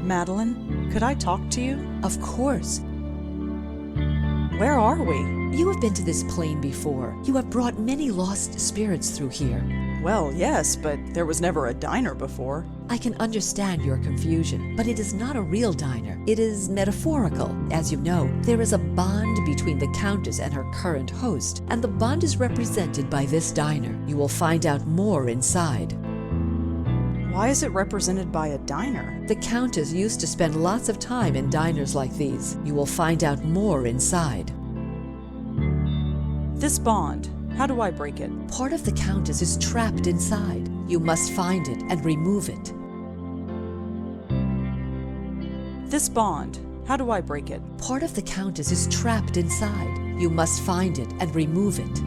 Madeline, could I talk to you? Of course. Where are we? You have been to this plane before. You have brought many lost spirits through here. Well, yes, but there was never a diner before. I can understand your confusion, but it is not a real diner. It is metaphorical. As you know, there is a bond between the Countess and her current host, and the bond is represented by this diner. You will find out more inside. Why is it represented by a diner? The Countess used to spend lots of time in diners like these. You will find out more inside. This bond, how do I break it? Part of the Countess is trapped inside. You must find it and remove it. This bond, how do I break it? Part of the Countess is trapped inside. You must find it and remove it.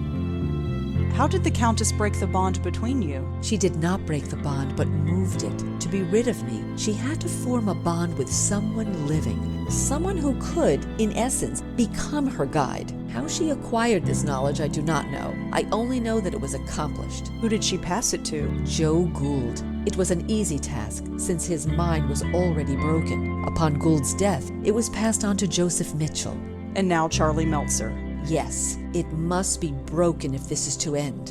How did the Countess break the bond between you? She did not break the bond, but moved it. To be rid of me, she had to form a bond with someone living, someone who could, in essence, become her guide. How she acquired this knowledge, I do not know. I only know that it was accomplished. Who did she pass it to? Joe Gould. It was an easy task, since his mind was already broken. Upon Gould's death, it was passed on to Joseph Mitchell. And now Charlie Meltzer. Yes, it must be broken if this is to end.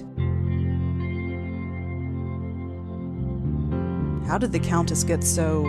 How did the Countess get so...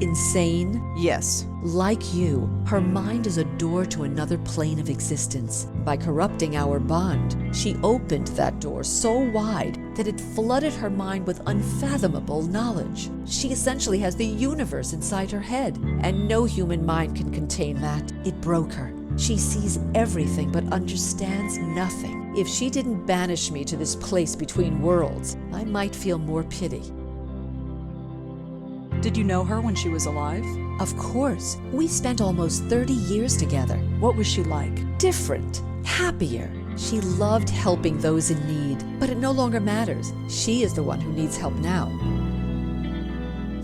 insane? Yes. Like you, her mind is a door to another plane of existence. By corrupting our bond, she opened that door so wide that it flooded her mind with unfathomable knowledge. She essentially has the universe inside her head, and no human mind can contain that. It broke her. She sees everything but understands nothing. If she didn't banish me to this place between worlds, I might feel more pity. Did you know her when she was alive? Of course. We spent almost 30 years together. What was she like? Different. Happier. She loved helping those in need, but it no longer matters. She is the one who needs help now.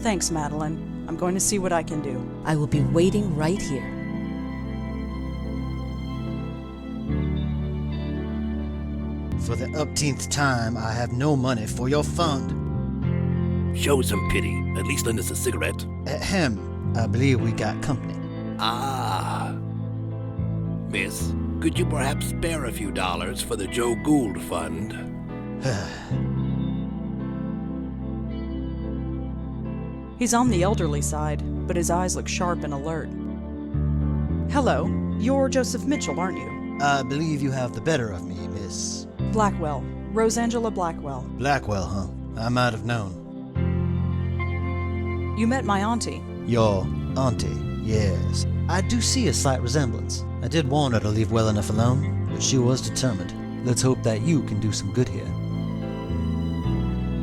Thanks, Madeline. I'm going to see what I can do. I will be waiting right here. For the upteenth time, I have no money for your fund. Show some pity. At least lend us a cigarette. Ahem. I believe we got company. Ah. Miss, could you perhaps spare a few dollars for the Joe Gould Fund? He's on the elderly side, but his eyes look sharp and alert. Hello, you're Joseph Mitchell, aren't you? I believe you have the better of me, Miss... Blackwell. Rosangela Blackwell. Blackwell, huh? I might have known. You met my auntie. Your auntie, yes. I do see a slight resemblance. I did warn her to leave well enough alone, but she was determined. Let's hope that you can do some good here.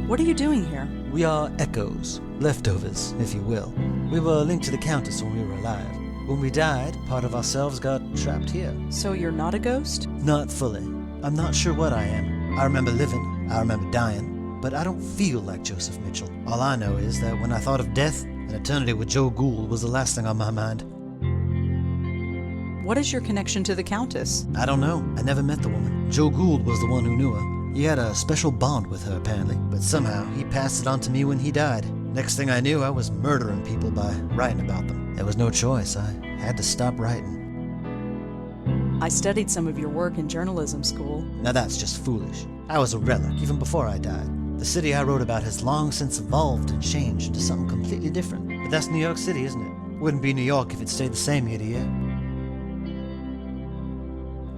What are you doing here? We are echoes, leftovers, if you will. We were linked to the Countess when we were alive. When we died, part of ourselves got trapped here. So you're not a ghost? Not fully. I'm not sure what I am. I remember living, I remember dying, but I don't feel like Joseph Mitchell. All I know is that when I thought of death, an eternity with Joe Gould was the last thing on my mind. What is your connection to the Countess? I don't know. I never met the woman. Joe Gould was the one who knew her. He had a special bond with her, apparently, but somehow he passed it on to me when he died. Next thing I knew, I was murdering people by writing about them. There was no choice. I had to stop writing. I studied some of your work in journalism school. Now that's just foolish. I was a relic, even before I died. The city I wrote about has long since evolved and changed into something completely different. But that's New York City, isn't it? Wouldn't be New York if it stayed the same year to year.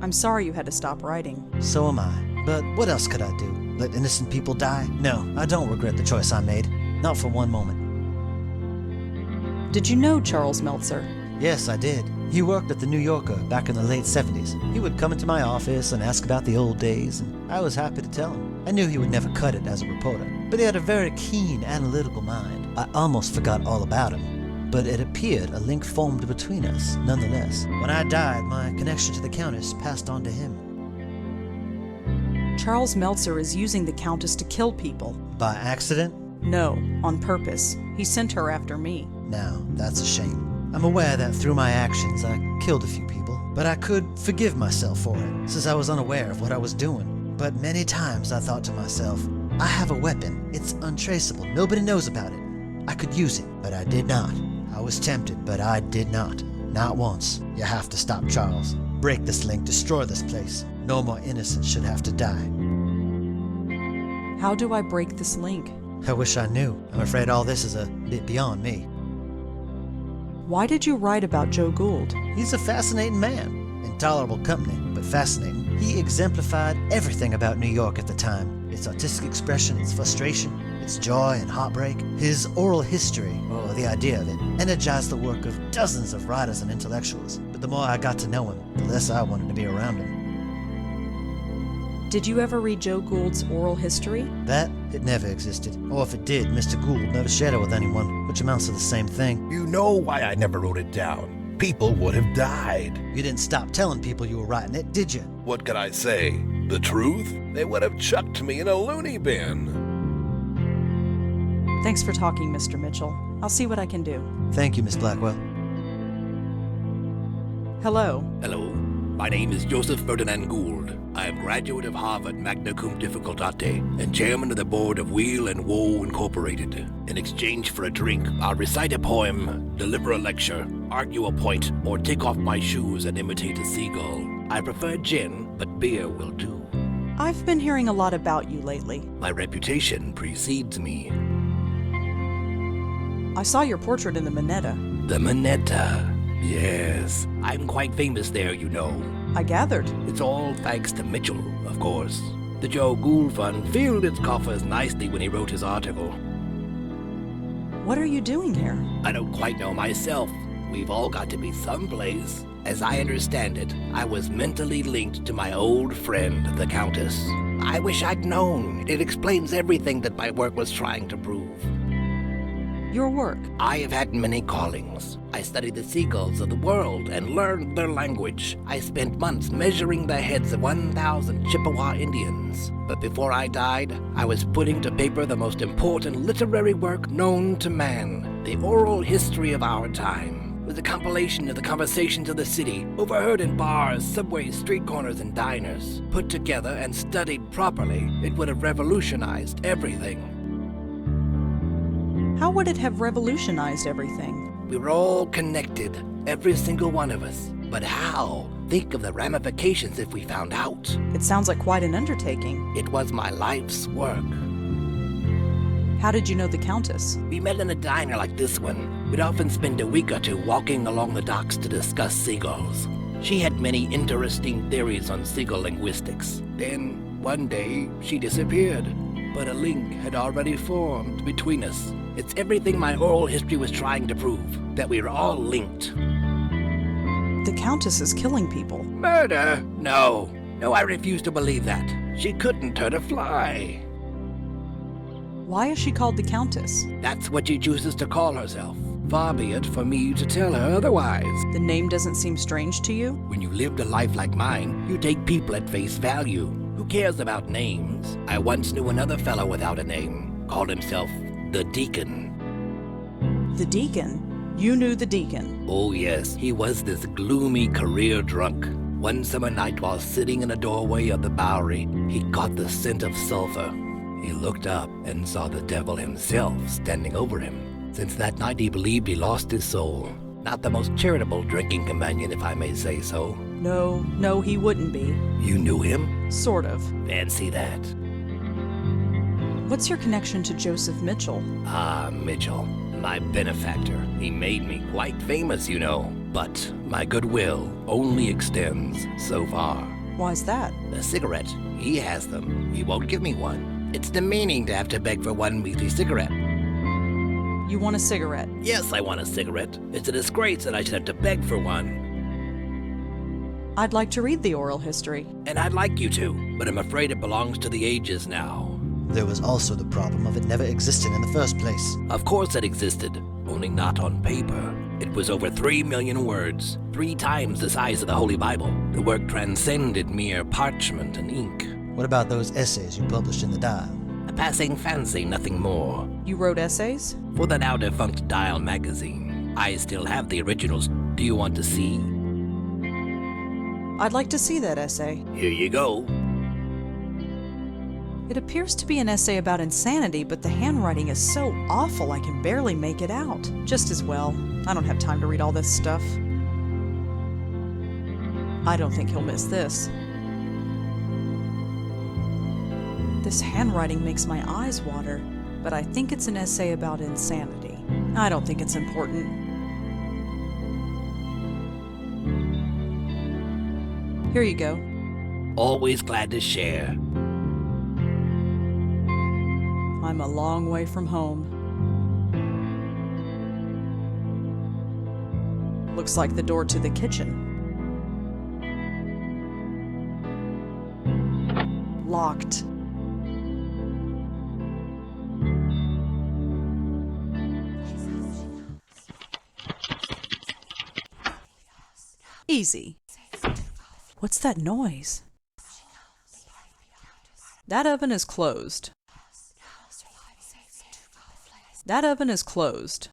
I'm sorry you had to stop writing. So am I. But what else could I do? Let innocent people die? No, I don't regret the choice I made. Not for one moment. Did you know Charles Meltzer? Yes, I did. He worked at the New Yorker back in the late 70s. He would come into my office and ask about the old days, and I was happy to tell him. I knew he would never cut it as a reporter, but he had a very keen, analytical mind. I almost forgot all about him, but it appeared a link formed between us, nonetheless. When I died, my connection to the Countess passed on to him. Charles Meltzer is using the Countess to kill people. By accident? No, on purpose. He sent her after me. Now, that's a shame. I'm aware that through my actions I killed a few people, but I could forgive myself for it, since I was unaware of what I was doing. But many times I thought to myself, I have a weapon, it's untraceable, nobody knows about it. I could use it, but I did not. I was tempted, but I did not. Not once. You have to stop Charles. Break this link, destroy this place. No more innocents should have to die. How do I break this link? I wish I knew. I'm afraid all this is a bit beyond me. Why did you write about Joe Gould? He's a fascinating man. Intolerable company, but fascinating. He exemplified everything about New York at the time. Its artistic expression, its frustration, its joy and heartbreak. His oral history, or the idea of it, energized the work of dozens of writers and intellectuals. But the more I got to know him, the less I wanted to be around him. Did you ever read Joe Gould's oral history? That, it never existed. Or if it did, Mr. Gould never shared it with anyone, which amounts to the same thing. You know why I never wrote it down. People would have died. You didn't stop telling people you were writing it, did you? What could I say? The truth? They would have chucked me in a loony bin. Thanks for talking, Mr. Mitchell. I'll see what I can do. Thank you, Miss Blackwell. Hello. Hello, my name is Joseph Ferdinand Gould. I am graduate of Harvard magna cum difficultate and chairman of the board of Wheel and Woe Incorporated. In exchange for a drink, I'll recite a poem, deliver a lecture, argue a point, or take off my shoes and imitate a seagull. I prefer gin, but beer will do. I've been hearing a lot about you lately. My reputation precedes me. I saw your portrait in the Minetta. The Minetta. Yes, I'm quite famous there, you know. I gathered. It's all thanks to Mitchell, of course. The Joe Gould Fund filled its coffers nicely when he wrote his article. What are you doing here? I don't quite know myself. We've all got to be someplace. As I understand it, I was mentally linked to my old friend, the Countess. I wish I'd known. It explains everything that my work was trying to prove. Your work. I have had many callings. I studied the seagulls of the world and learned their language. I spent months measuring the heads of 1,000 Chippewa Indians. But before I died, I was putting to paper the most important literary work known to man, the oral history of our time. It was a compilation of the conversations of the city, overheard in bars, subways, street corners, and diners. Put together and studied properly, it would have revolutionized everything. How would it have revolutionized everything? We were all connected, every single one of us. But how? Think of the ramifications if we found out. It sounds like quite an undertaking. It was my life's work. How did you know the Countess? We met in a diner like this one. We'd often spend a week or two walking along the docks to discuss seagulls. She had many interesting theories on seagull linguistics. Then, one day, she disappeared. But a link had already formed between us. It's everything my oral history was trying to prove, that we were all linked. The Countess is killing people. Murder? No, I refuse to believe that. She couldn't hurt a fly. Why is she called the Countess? That's what she chooses to call herself. Far be it for me to tell her otherwise. The name doesn't seem strange to you? When you lived a life like mine, you take people at face value. Who cares about names? I once knew another fellow without a name. Called himself the Deacon. The Deacon? You knew the Deacon? Oh yes, he was this gloomy career drunk. One summer night while sitting in a doorway of the Bowery, he caught the scent of sulfur. He looked up and saw the devil himself standing over him. Since that night he believed he lost his soul. Not the most charitable drinking companion, if I may say so. No, he wouldn't be. You knew him? Sort of. Fancy that. What's your connection to Joseph Mitchell? Ah, Mitchell, my benefactor. He made me quite famous, you know. But my goodwill only extends so far. Why's that? A cigarette. He has them. He won't give me one. It's demeaning to have to beg for one measly cigarette. You want a cigarette? Yes, I want a cigarette. It's a disgrace that I should have to beg for one. I'd like to read the oral history. And I'd like you to, but I'm afraid it belongs to the ages now. There was also the problem of it never existing in the first place. Of course it existed, only not on paper. It was over 3 million words, 3 times the size of the Holy Bible. The work transcended mere parchment and ink. What about those essays you published in the Dial? A passing fancy, nothing more. You wrote essays? For the now-defunct Dial magazine. I still have the originals. Do you want to see? I'd like to see that essay. Here you go. It appears to be an essay about insanity, but the handwriting is so awful I can barely make it out. Just as well. I don't have time to read all this stuff. I don't think he'll miss this. This handwriting makes my eyes water, but I think it's an essay about insanity. I don't think it's important. Here you go. Always glad to share. I'm a long way from home. Looks like the door to the kitchen. Locked. Easy. What's that noise? That oven is closed. That oven is closed.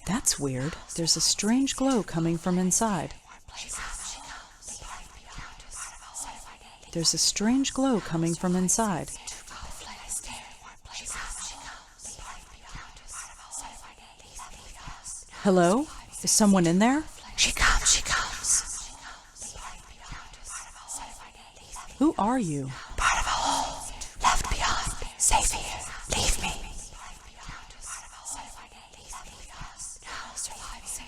That's weird. There's a strange glow coming from inside. There's a strange glow coming from inside. Hello? Is someone in there? She comes, she comes. Who are you? Part of a whole, left beyond, safe here, leave me.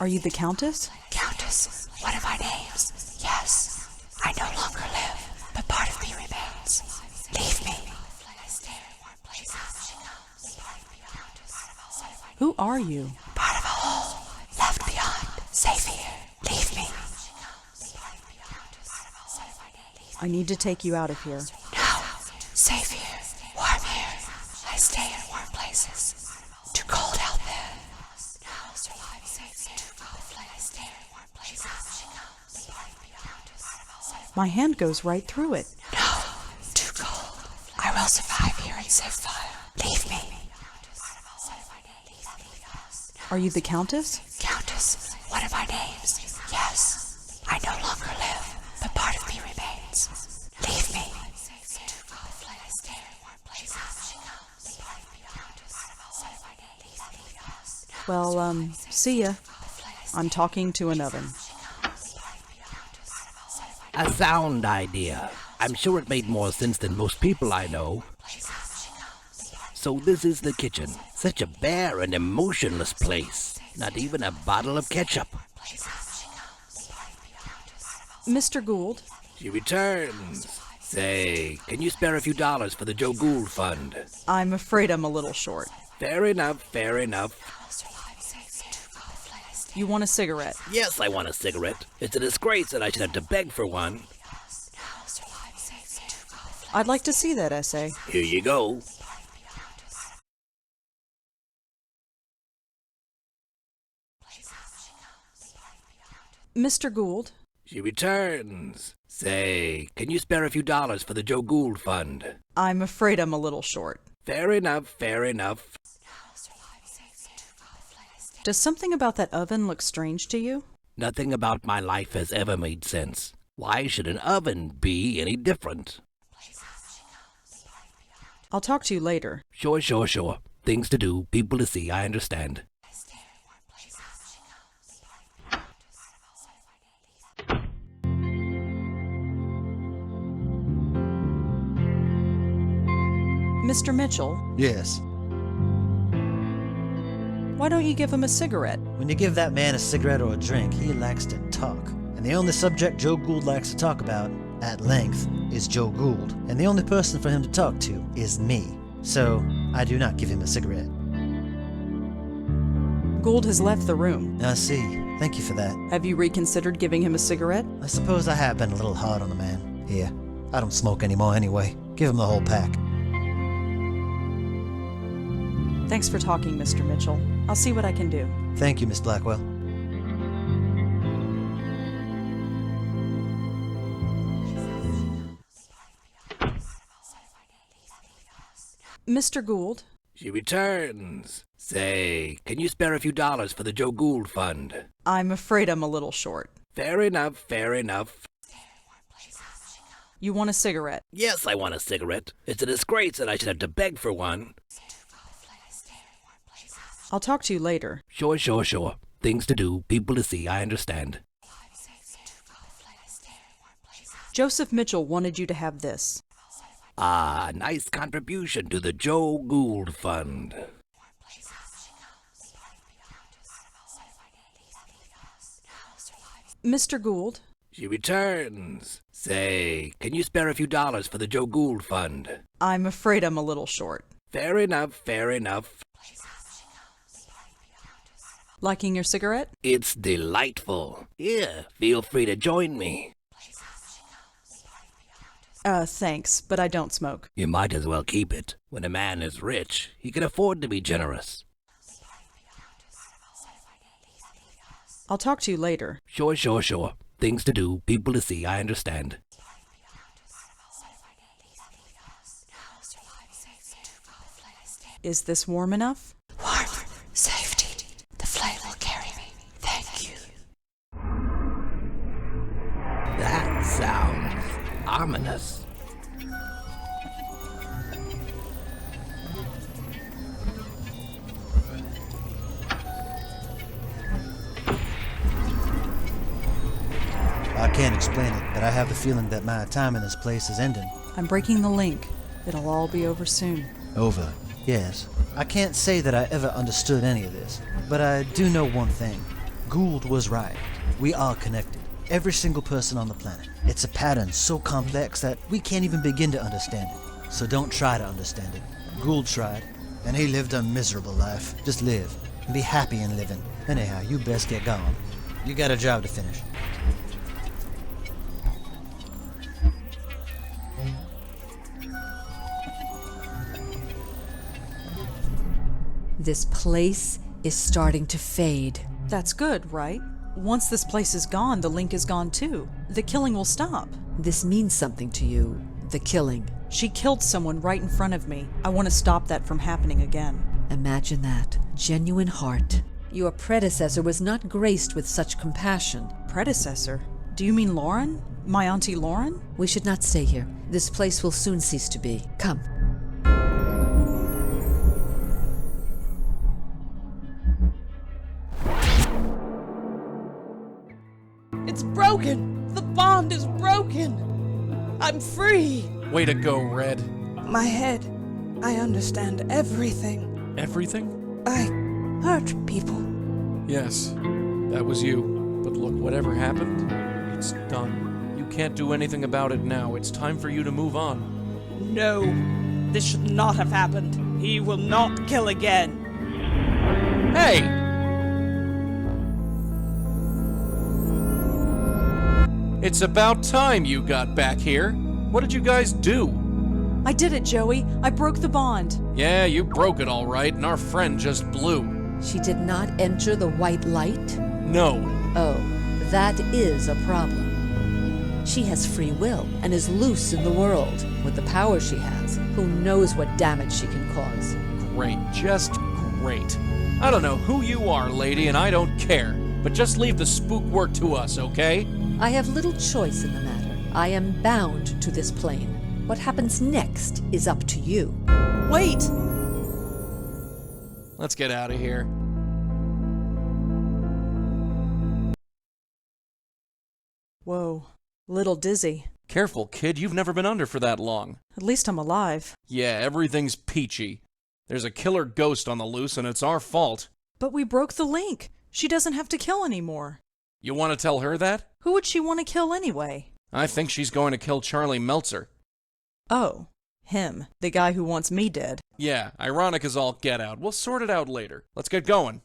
Are you the Countess? Countess, one of my names, yes. I no longer live, but part of me remains. Leave me. Who are you? Part of a whole, left beyond, safe here, leave me. I need to take you out of here. No, safe here, warm here. I stay in warm places. Too cold out there. My hand goes right through it. No, too cold. I will survive here and set fire. Leave me. Are you the Countess? Countess, one of my names, yes. I no longer live, but part of me remains. Leave me. Well, see ya. I'm talking to an oven. A sound idea. I'm sure it made more sense than most people I know. So this is the kitchen. Such a bare and emotionless place. Not even a bottle of ketchup. Mr. Gould, She returns. Say, can you spare a few dollars for the Joe Gould Fund? I'm afraid I'm a little short. Fair enough, fair enough. You want a cigarette? Yes, I want a cigarette. It's a disgrace that I should have to beg for one. I'd like to see that essay. Here you go. Mr. Gould, She returns. Say, can you spare a few dollars for the Joe Gould Fund? I'm afraid I'm a little short. Fair enough, fair enough. Does something about that oven look strange to you? Nothing about my life has ever made sense. Why should an oven be any different? I'll talk to you later. Sure, sure, sure. Things to do, people to see, I understand. Mr. Mitchell, Yes. why don't you give him a cigarette? When you give that man a cigarette or a drink, he likes to talk. And the only subject Joe Gould likes to talk about, at length, is Joe Gould. And the only person for him to talk to is me. So, I do not give him a cigarette. Gould has left the room. I see. Thank you for that. Have you reconsidered giving him a cigarette? I suppose I have been a little hard on the man. Here, I don't smoke anymore anyway. Give him the whole pack. Thanks for talking, Mr. Mitchell. I'll see what I can do. Thank you, Miss Blackwell. Mr. Gould, She returns. Say, can you spare a few dollars for the Joe Gould Fund? I'm afraid I'm a little short. Fair enough, fair enough. You want a cigarette? Yes, I want a cigarette. It's a disgrace that I should have to beg for one. I'll talk to you later. Sure. Things to do, people to see, I understand. Joseph Mitchell wanted you to have this. Ah, nice contribution to the Joe Gould Fund. Mr. Gould? She returns. Say, can you spare a few dollars for the Joe Gould Fund? I'm afraid I'm a little short. Fair enough. Liking your cigarette? It's delightful. Here, feel free to join me. Thanks, but I don't smoke. You might as well keep it. When a man is rich, he can afford to be generous. I'll talk to you later. Sure. Things to do, people to see, I understand. Is this warm enough? Warm. Safety. The flame will carry me. Thank you. That sounds ominous. I can't explain it, but I have the feeling that my time in this place is ending. I'm breaking the link. It'll all be over soon. Over. Yes. I can't say that I ever understood any of this, but I do know one thing. Gould was right. We are connected. Every single person on the planet. It's a pattern so complex that we can't even begin to understand it. So don't try to understand it. Gould tried, and he lived a miserable life. Just live, and be happy in living. Anyhow, you best get going. You got a job to finish. This place is starting to fade. That's good, right? Once this place is gone, the link is gone too. The killing will stop. This means something to you, the killing. She killed someone right in front of me. I want to stop that from happening again. Imagine that. Genuine heart. Your predecessor was not graced with such compassion. Predecessor? Do you mean Lauren? My Auntie Lauren? We should not stay here. This place will soon cease to be. Come. It's broken! The bond is broken! I'm free! Way to go, Red. My head. I understand everything. Everything? I hurt people. Yes, that was you. But look, whatever happened, it's done. You can't do anything about it now. It's time for you to move on. No, this should not have happened. He will not kill again. Hey! It's about time you got back here. What did you guys do? I did it, Joey. I broke the bond. Yeah, you broke it all right, and our friend just blew. She did not enter the white light? No. Oh, that is a problem. She has free will and is loose in the world. With the power she has, who knows what damage she can cause. Great, just great. I don't know who you are, lady, and I don't care. But just leave the spook work to us, okay? I have little choice in the matter. I am bound to this plane. What happens next is up to you. Wait! Let's get out of here. Whoa. Little dizzy. Careful, kid. You've never been under for that long. At least I'm alive. Yeah, everything's peachy. There's a killer ghost on the loose, and it's our fault. But we broke the link. She doesn't have to kill anymore. You want to tell her that? Who would she want to kill anyway? I think she's going to kill Charlie Meltzer. Oh, him. The guy who wants me dead. Yeah, ironic as all get out. We'll sort it out later. Let's get going.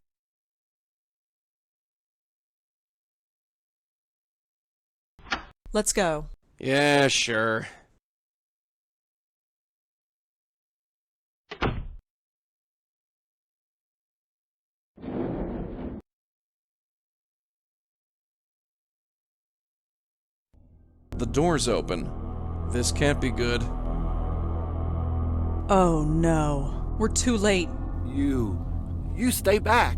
Let's go. Yeah, sure. The door's open. This can't be good. Oh no. We're too late. You stay back.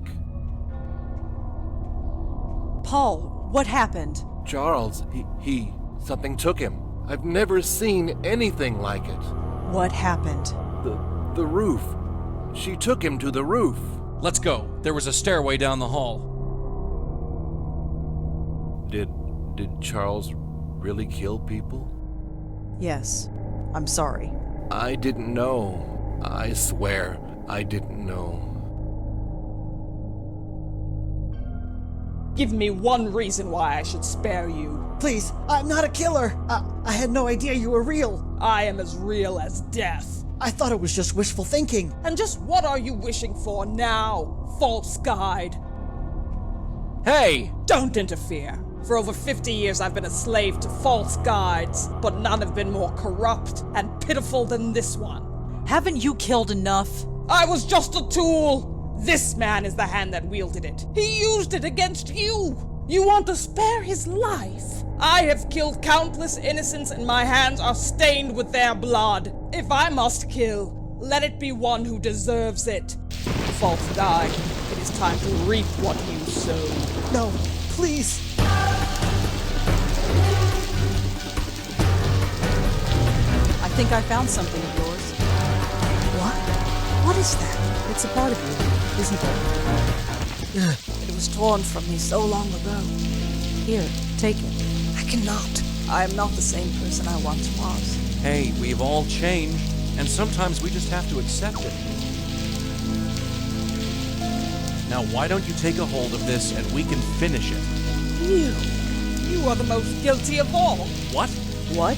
Paul, what happened? Charles, something took him. I've never seen anything like it. What happened? The roof. She took him to the roof. Let's go. There was a stairway down the hall. Did Charles really kill people? Yes. I'm sorry. I didn't know. I swear, I didn't know. Give me one reason why I should spare you. Please, I'm not a killer. I had no idea you were real. I am as real as death. I thought it was just wishful thinking. And just what are you wishing for now, false guide? Hey! Don't interfere. For over 50 years I've been a slave to false guides, but none have been more corrupt and pitiful than this one. Haven't you killed enough? I was just a tool! This man is the hand that wielded it. He used it against you! You want to spare his life? I have killed countless innocents and my hands are stained with their blood. If I must kill, let it be one who deserves it. False guide, it is time to reap what you sow. No, please. I think I found something of yours. What? What is that? It's a part of you, isn't it? It was torn from me so long ago. Here, take it. I cannot. I am not the same person I once was. Hey, we've all changed, and sometimes we just have to accept it. Now, why don't you take a hold of this and we can finish it? You are the most guilty of all. What? What?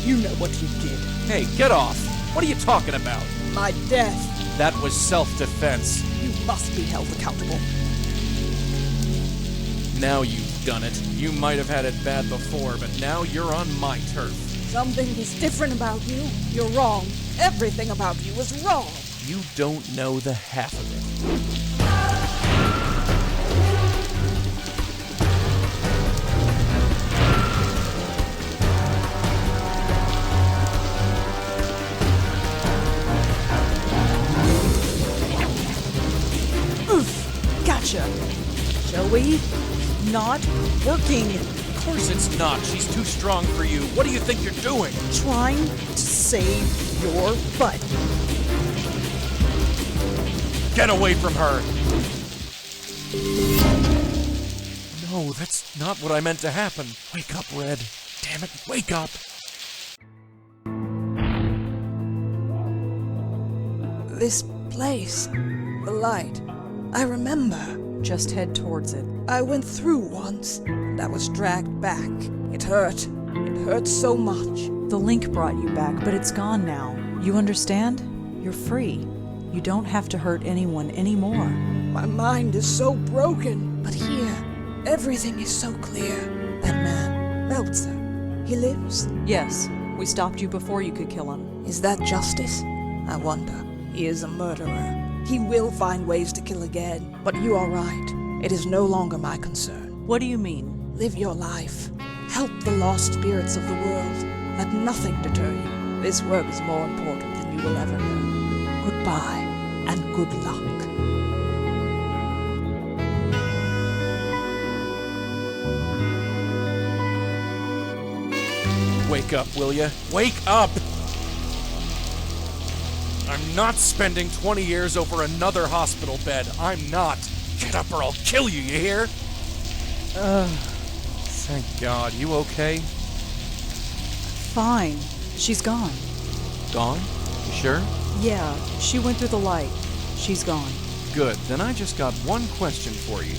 You know what you did. Hey, get off! What are you talking about? My death. That was self-defense. You must be held accountable. Now you've done it. You might have had it bad before, but now you're on my turf. Something is different about you. You're wrong. Everything about you is wrong. You don't know the half of it. Gotcha. Joey, not working. Of course it's not. She's too strong for you. What do you think you're doing? Trying to save your butt. Get away from her! No, that's not what I meant to happen. Wake up, Red. Damn it, wake up! This place, the light, I remember. Just head towards it. I went through once, and I was dragged back. It hurt. It hurt so much. The link brought you back, but it's gone now. You understand? You're free. You don't have to hurt anyone anymore. My mind is so broken, but here, everything is so clear. That man, Meltzer, he lives. Yes, we stopped you before you could kill him. Is that justice? I wonder. He is a murderer. He will find ways to kill again. But you are right. It is no longer my concern. What do you mean? Live your life. Help the lost spirits of the world. Let nothing deter you. This work is more important than you will ever know. Goodbye, and good luck. Wake up, will ya? Wake up! I'm not spending 20 years over another hospital bed. I'm not. Get up or I'll kill you, you hear? Thank God. You okay? Fine. She's gone. Gone? You sure? Yeah, she went through the light. She's gone. Good. Then I just got one question for you.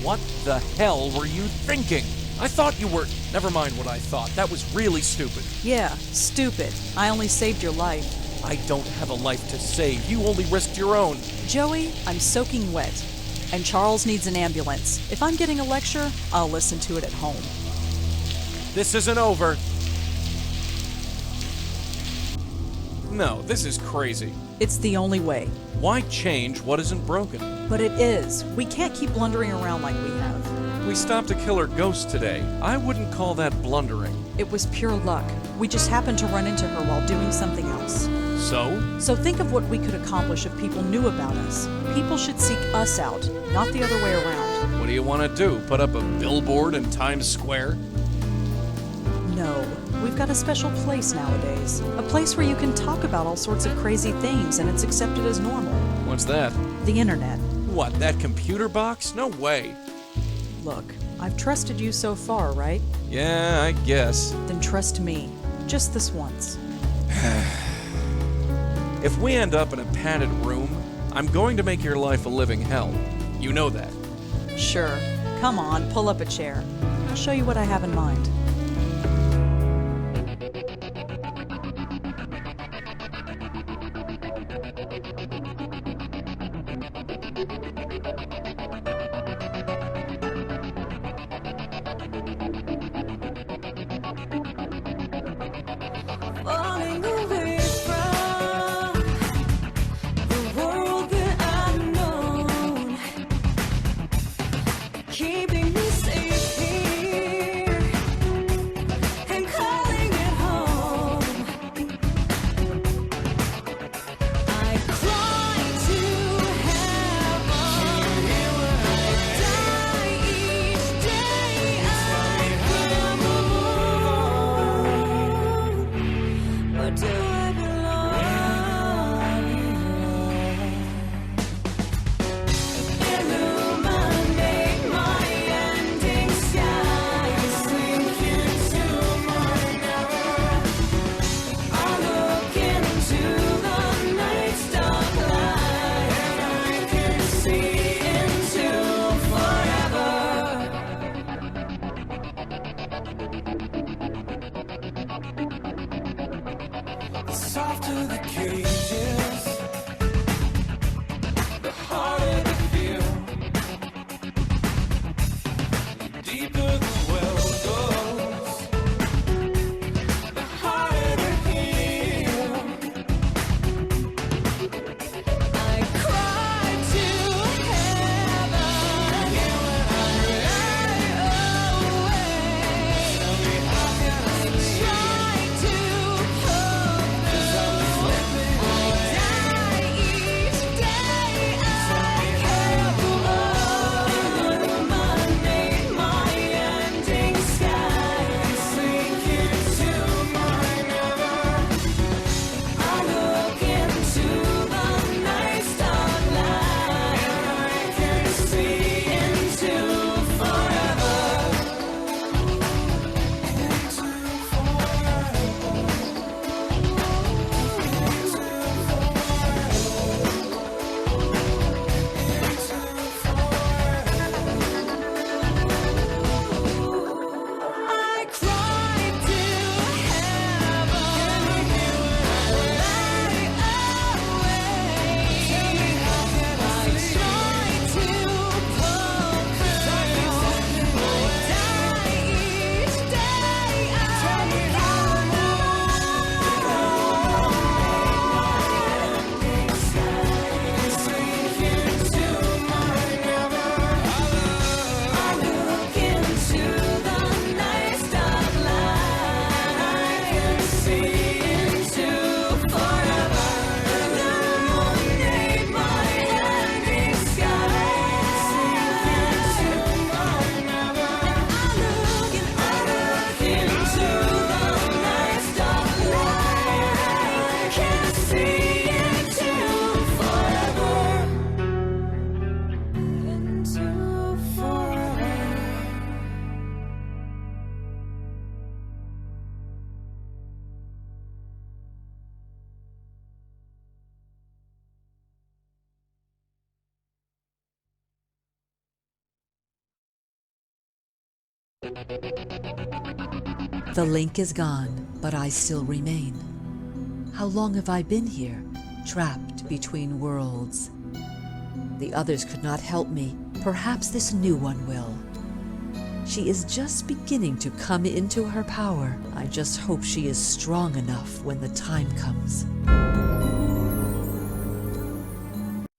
What the hell were you thinking? I thought you were... Never mind what I thought. That was really stupid. Yeah, stupid. I only saved your life. I don't have a life to save. You only risked your own. Joey, I'm soaking wet. And Charles needs an ambulance. If I'm getting a lecture, I'll listen to it at home. This isn't over. No, this is crazy. It's the only way. Why change what isn't broken? But it is. We can't keep blundering around like we have. We stopped a killer ghost today. I wouldn't call that blundering. It was pure luck. We just happened to run into her while doing something else. So think of what we could accomplish if people knew about us. People should seek us out, not the other way around. What do you want to do? Put up a billboard in Times Square? No, We've got a special place nowadays. A place where you can talk about all sorts of crazy things and it's accepted as normal. What's that? The internet. What, that computer box? No way. Look, I've trusted you so far, right? Yeah, I guess. Then trust me. Just this once. If we end up in a padded room, I'm going to make your life a living hell. You know that. Sure. Come on, pull up a chair. I'll show you what I have in mind. Falling away from the world that I've known, keeping me safe here and calling it home. I cry to heaven, I die each day. I am alone. Or do I belong? Illuminate my ending sky, sink into my never. I look into the night's dark light, and I can see into forever. The softer the cages, the harder to feel. The deeper the well goes, the harder to heal. I cry to heaven when I lie awake. I try to hope through. I die each day. I care. Illuminate my ending sky, sink into my never. I look into the night's dark light, and I can see into forever. I cry to heaven when I lie awake. I try to pull through. I die each day. I look into the night's dark light, I can see into forever. Illuminate my ending sky, sink into my never. I look into the night's dark light, I can see into forever. Into forever. The link is gone, but I still remain. How long have I been here, trapped between worlds? The others could not help me. Perhaps this new one will. She is just beginning to come into her power. I just hope she is strong enough when the time comes.